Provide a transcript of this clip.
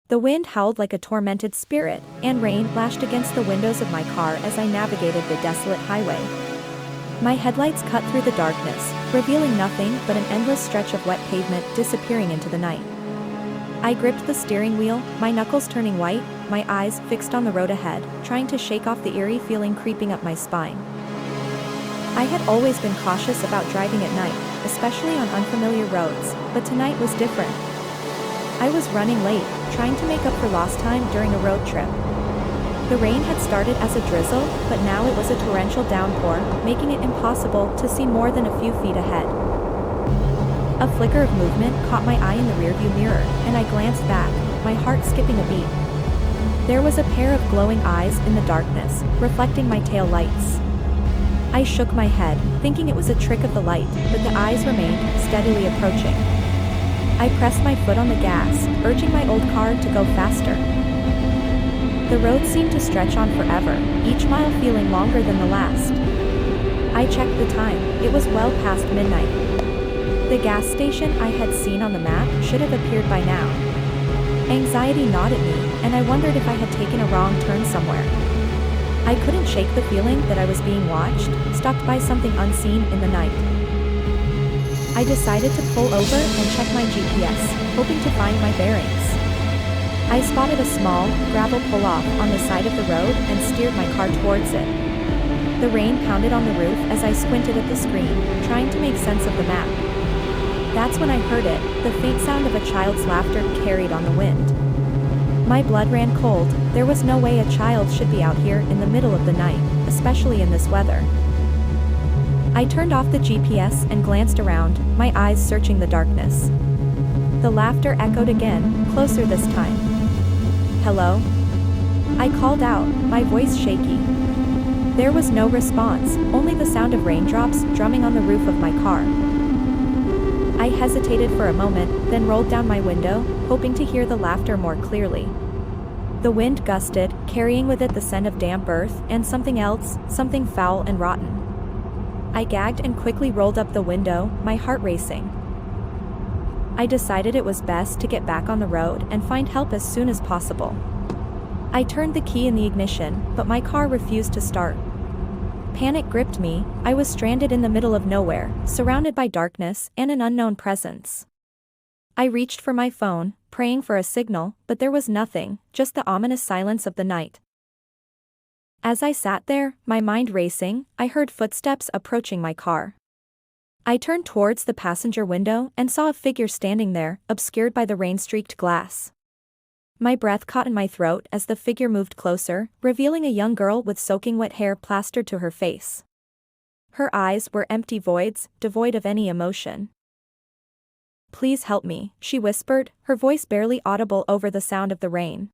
The wind howled like a tormented spirit, and rain lashed against the windows of my car as I navigated the desolate highway. My headlights cut through the darkness, revealing nothing but an endless stretch of wet pavement disappearing into the night. I gripped the steering wheel, my knuckles turning white, my eyes fixed on the road ahead, trying to shake off the eerie feeling creeping up my spine. I had always been cautious about driving at night, especially on unfamiliar roads, but tonight was different. I was running late, trying to make up for lost time during a road trip. The rain had started as a drizzle, but now it was a torrential downpour, making it impossible to see more than a few feet ahead. A flicker of movement caught my eye in the rearview mirror, and I glanced back, my heart skipping a beat. There was a pair of glowing eyes in the darkness, reflecting my tail lights. I shook my head, thinking it was a trick of the light, but the eyes remained, steadily approaching. I pressed my foot on the gas, urging my old car to go faster. The road seemed to stretch on forever, each mile feeling longer than the last. I checked the time, it was well past midnight. The gas station I had seen on the map should have appeared by now. Anxiety gnawed at me, and I wondered if I had taken a wrong turn somewhere. I couldn't shake the feeling that I was being watched, stalked by something unseen in the night. I decided to pull over and check my GPS, hoping to find my bearings. I spotted a small, gravel pull-off on the side of the road and steered my car towards it. The rain pounded on the roof as I squinted at the screen, trying to make sense of the map. That's when I heard it, the faint sound of a child's laughter carried on the wind. My blood ran cold. There was no way a child should be out here in the middle of the night, especially in this weather. I turned off the GPS and glanced around, my eyes searching the darkness. The laughter echoed again, closer this time. "Hello?" I called out, my voice shaky. There was no response, only the sound of raindrops drumming on the roof of my car. I hesitated for a moment, then rolled down my window, hoping to hear the laughter more clearly. The wind gusted, carrying with it the scent of damp earth and something else, something foul and rotten. I gagged and quickly rolled up the window, my heart racing. I decided it was best to get back on the road and find help as soon as possible. I turned the key in the ignition, but my car refused to start. Panic gripped me. I was stranded in the middle of nowhere, surrounded by darkness and an unknown presence. I reached for my phone, praying for a signal, but there was nothing, just the ominous silence of the night. As I sat there, my mind racing, I heard footsteps approaching my car. I turned towards the passenger window and saw a figure standing there, obscured by the rain-streaked glass. My breath caught in my throat as the figure moved closer, revealing a young girl with soaking wet hair plastered to her face. Her eyes were empty voids, devoid of any emotion. "Please help me," she whispered, her voice barely audible over the sound of the rain.